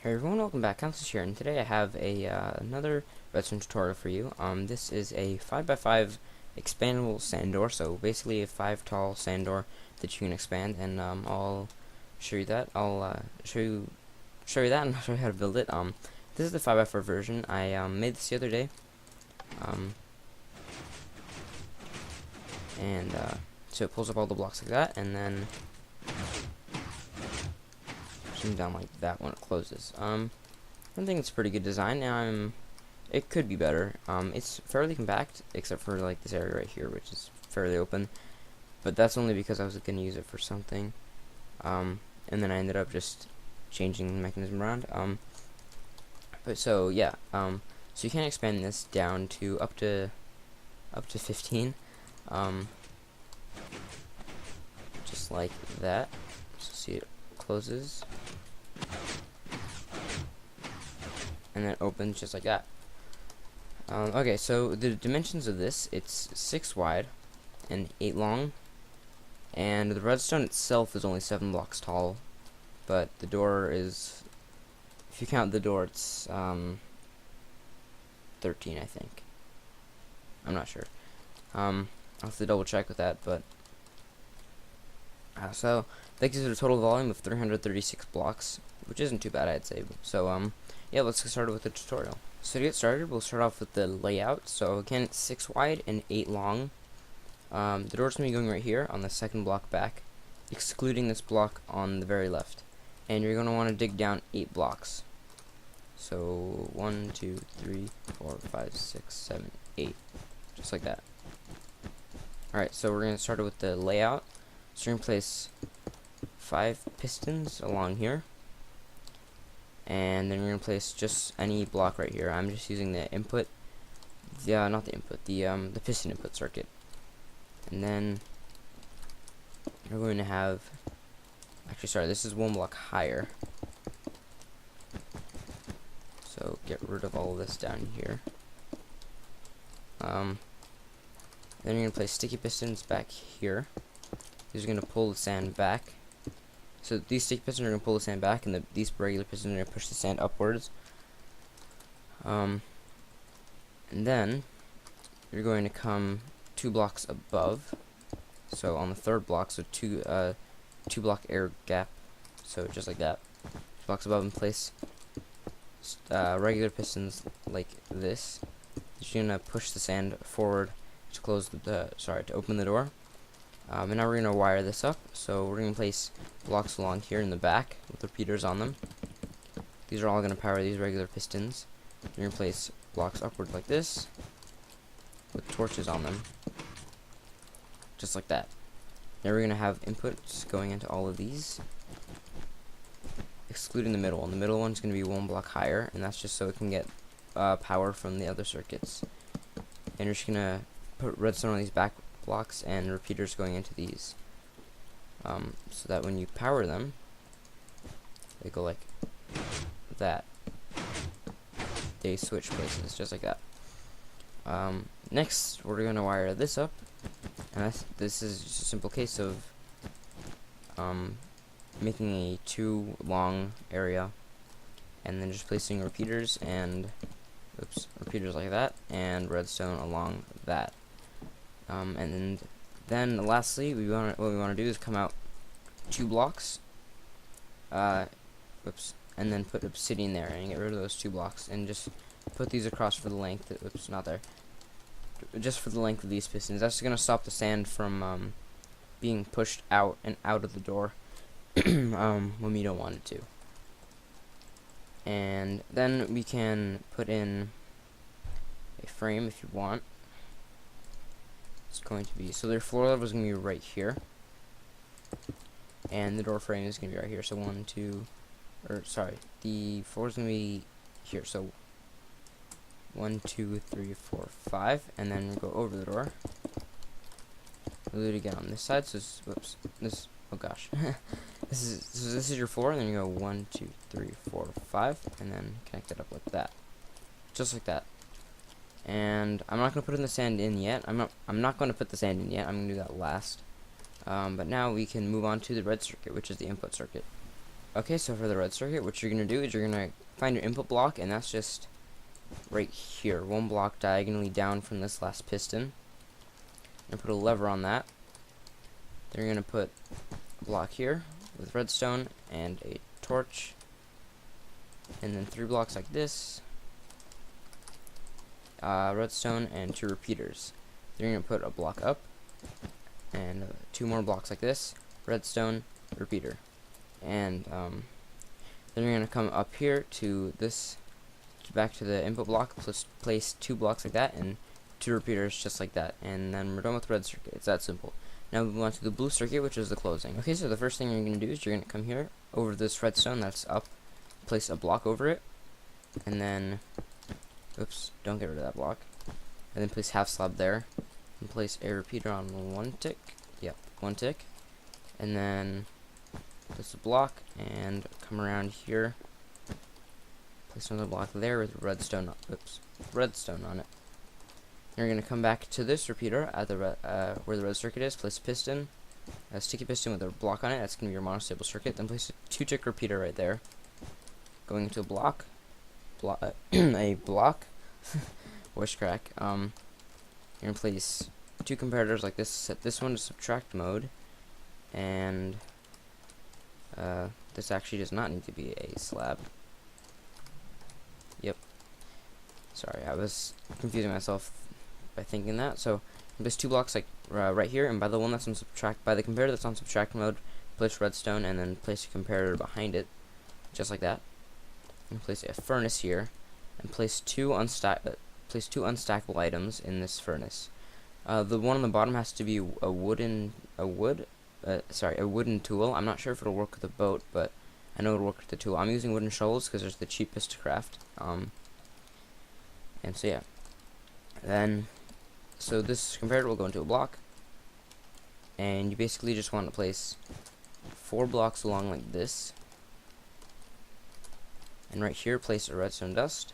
Hey everyone, welcome back. Council here, and today I have another redstone tutorial for you. This is a 5x5 expandable sand door, so basically a 5 tall sand door that you can expand, and I'll show you that. I'll show you that, and I'll show you how to build it. This is the 5x4 version. I made this the other day, um, and so it pulls up all the blocks like that, and then down like that when it closes. I think it's a pretty good design. Now it could be better. It's fairly compact, except for like this area right here, which is fairly open. But that's only because I was going to use it for something. And then I ended up just changing the mechanism around. But so yeah. So you can expand this down to up to 15. Just like that. So see, it closes and then opens just like that. Okay, so the dimensions of this, it's 6 wide and 8 long, and the redstone itself is only 7 blocks tall, but the door is, if you count the door, it's 13, I think. I'm not sure. I'll have to double check with that, but so that gives it a total volume of 336 blocks, which isn't too bad, I'd say. So yeah, let's get started with the tutorial. So to get started, we'll start off with the layout. So again, it's 6 wide and 8 long. The door's gonna be going right here on the second block back, excluding this block on the very left. And you're gonna want to dig down 8 blocks. So 1, 2, 3, 4, 5, 6, 7, 8, just like that. Alright, so we're gonna start with the layout. So you're gonna place 5 pistons along here, and then you're gonna place just any block right here. I'm just using the input, not the input, the piston input circuit. And then you're going to have, actually sorry, this is 1 block higher. So get rid of all of this down here. Then you're gonna place sticky pistons back here. These are gonna pull the sand back. So these sticky pistons are going to pull the sand back, and these regular pistons are going to push the sand upwards. And then you're going to come 2 blocks above. So on the third block, so 2 block air gap. So just like that. 2 blocks above, and place regular pistons like this. You're going to push the sand forward to close to open the door. And now we're going to wire this up. So we're going to place blocks along here in the back with repeaters on them. These are all going to power these regular pistons. You're going to place blocks upward like this with torches on them, just like that. Now we're going to have inputs going into all of these, excluding the middle one. The middle one's going to be 1 block higher, and that's just so it can get power from the other circuits. And you're just going to put redstone on these back blocks and repeaters going into these, so that when you power them, they go like that. They switch places just like that. Next, we're going to wire this up, and this is just a simple case of making a 2 long area, and then just placing repeaters and repeaters like that, and redstone along that. And then lastly, what we want to do is come out 2 blocks, and then put obsidian there and get rid of those 2 blocks, and just put these across for the length. Not there. Just for the length of these pistons. That's going to stop the sand from being pushed out and out of the door when we don't want it to. And then we can put in a frame if you want. It's going to be, so their floor level is going to be right here, and the door frame is going to be right here. So the floor is going to be here. So 1, 2, 3, 4, 5, and then we'll go over the door. We'll do it again on this side. So oh gosh, this is your floor, and then you go 1, 2, 3, 4, 5, and then connect it up like that, just like that. And I'm not going to put the sand in yet. I'm not going to put the sand in yet. I'm going to do that last. But now we can move on to the red circuit, which is the input circuit. Okay, so for the red circuit, what you're gonna do is you're gonna find your input block, and that's just right here, one block diagonally down from this last piston. And put a lever on that. Then you're gonna put a block here with redstone and a torch, and then 3 blocks like this, redstone and 2 repeaters. Then you're gonna put a block up and 2 more blocks like this, redstone, repeater, and then you're gonna come up here to this, back to the input block, place 2 blocks like that and 2 repeaters just like that, and then we're done with the red circuit. It's that simple. Now we move on to the blue circuit, which is the closing. Okay, so the first thing you're gonna do is you're gonna come here over this redstone that's up, place a block over it, and then, oops, don't get rid of that block, and then place half slab there, and place a repeater on 1 tick, yep, 1 tick, and then place a block and come around here, place another block there with redstone, redstone on it. You're gonna come back to this repeater at the where the red circuit is, place a piston, a sticky piston with a block on it. That's gonna be your monostable circuit. Then place a 2-tick repeater right there, going into a block, a block, voice crack. You're gonna place 2 comparators like this. Set this one to subtract mode, and this actually does not need to be a slab. Yep. Sorry, I was confusing myself by thinking that. So there's 2 blocks like right here, and by the one that's on subtract, by the comparator that's on subtract mode, place redstone and then place a comparator behind it, just like that. And place a furnace here, and place 2 unstackable items in this furnace. The one on the bottom has to be a wooden tool. I'm not sure if it'll work with a boat, but I know it'll work with the tool. I'm using wooden shovels because they're the cheapest to craft. And so yeah, then so this comparator will go into a block, and you basically just want to place 4 blocks along like this, and right here place a redstone dust,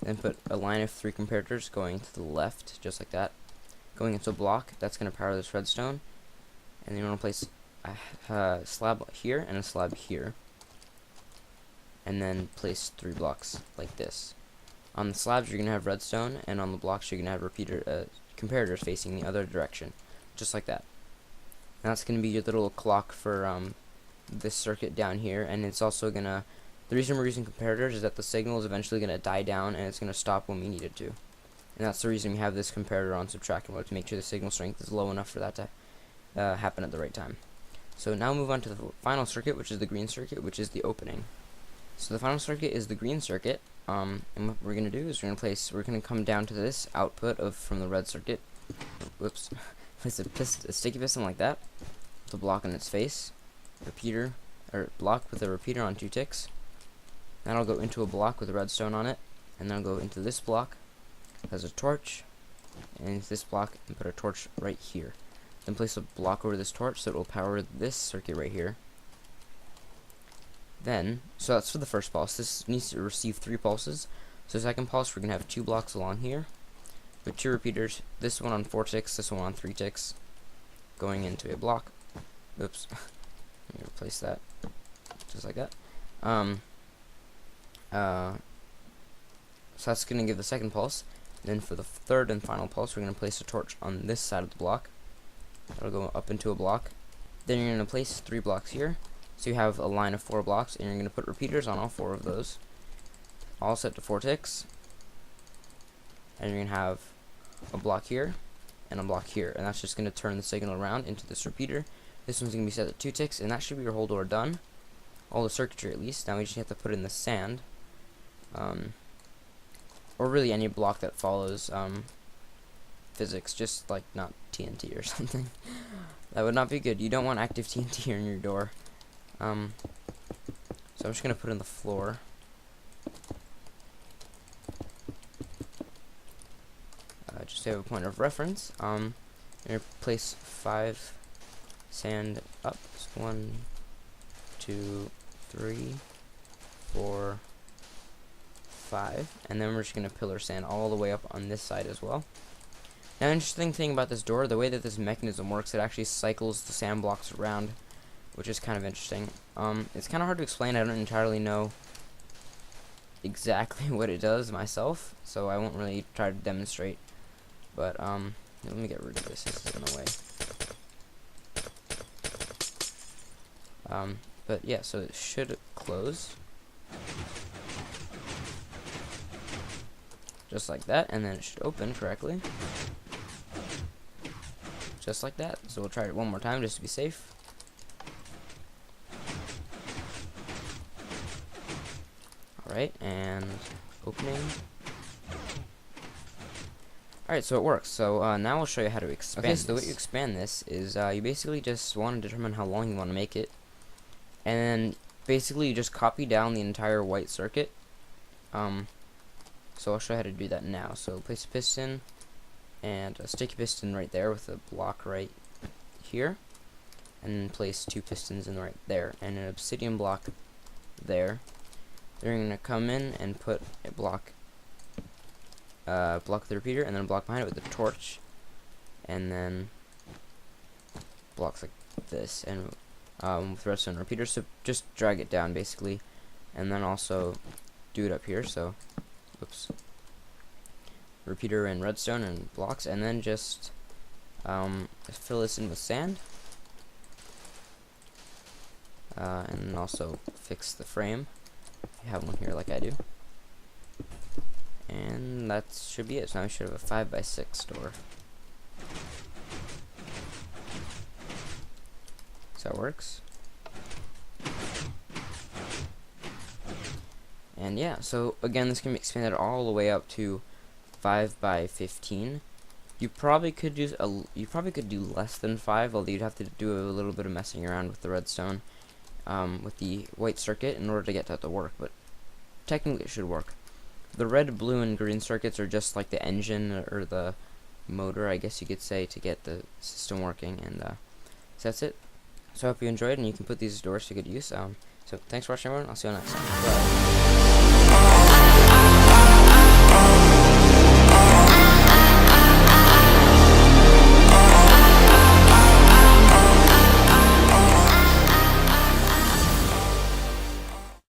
then put a line of 3 comparators going to the left, just like that, going into a block that's going to power this redstone, and then you want to place a slab here and a slab here, and then place 3 blocks like this. On the slabs you're going to have redstone, and on the blocks you're going to have comparators facing the other direction, just like that. And that's going to be your little clock for this circuit down here, and it's also going to, the reason we're using comparators is that the signal is eventually going to die down, and it's going to stop when we need it to. And that's the reason we have this comparator on subtract mode, to make sure the signal strength is low enough for that to happen at the right time. So now move on to the final circuit, which is the green circuit, which is the opening. So the final circuit is the green circuit. And what we're gonna do is we're gonna come down to this output from the red circuit. Whoops. Place a sticky piston like that, with a block on its face, block with a repeater on 2 ticks. Then I'll go into a block with a redstone on it, and then I'll go into this block as a torch, and into this block and put a torch right here. Then place a block over this torch so it will power this circuit right here. Then, so that's for the first pulse. This needs to receive 3 pulses. So the second pulse, we're going to have 2 blocks along here with 2 repeaters. This one on 4 ticks, this one on 3 ticks, going into a block. Oops. Let me replace that. Just like that. So that's going to give the second pulse. Then for the third and final pulse, we're going to place a torch on this side of the block. That'll go up into a block. Then you're going to place 3 blocks here. So you have a line of 4 blocks, and you're going to put repeaters on all 4 of those, all set to 4 ticks, and you're going to have a block here and a block here, and that's just going to turn the signal around into this repeater. This one's going to be set at 2 ticks, and that should be your whole door done, all the circuitry at least. Now we just have to put in the sand, or really any block that follows physics, just like not TNT or something. That would not be good. You don't want active TNT in your door. So I'm just gonna put in the floor. Just to have a point of reference. I'm gonna place 5 sand up. 1, 2, 3, 4, 5, and then we're just gonna pillar sand all the way up on this side as well. Now, interesting thing about this door, the way that this mechanism works, it actually cycles the sand blocks around which is kind of interesting. It's kind of hard to explain. I don't entirely know exactly what it does myself, so I won't really try to demonstrate. But let me get rid of this. This is in the way. But yeah, so it should close just like that, and then it should open correctly just like that. So we'll try it one more time just to be safe. Alright, and opening. Alright, so it works. So now we'll show you how to expand. Okay, so the way you expand this is you basically just want to determine how long you want to make it, and then basically you just copy down the entire white circuit. So I'll show you how to do that now. So place a piston and a sticky piston right there with a block right here, and then place 2 pistons in right there and an obsidian block there. They're going to come in and put a block the repeater, and then a block behind it with a torch, and then blocks like this, and with redstone repeater. So just drag it down basically, and then also do it up here. So oops, repeater and redstone and blocks, and then just fill this in with sand, and then also fix the frame if you have one here like I do. And that should be it. So now we should have a 5x6 door. So that works. And yeah, so again, this can be expanded all the way up to 5x15. You probably could do less than 5, although you'd have to do a little bit of messing around with the redstone, with the white circuit in order to get that to work. But technically, it should work. The red, blue, and green circuits are just like the engine or the motor, I guess you could say, to get the system working. And so that's it. So I hope you enjoyed, and you can put these doors to good use. So thanks for watching, everyone. I'll see you next time. Bye.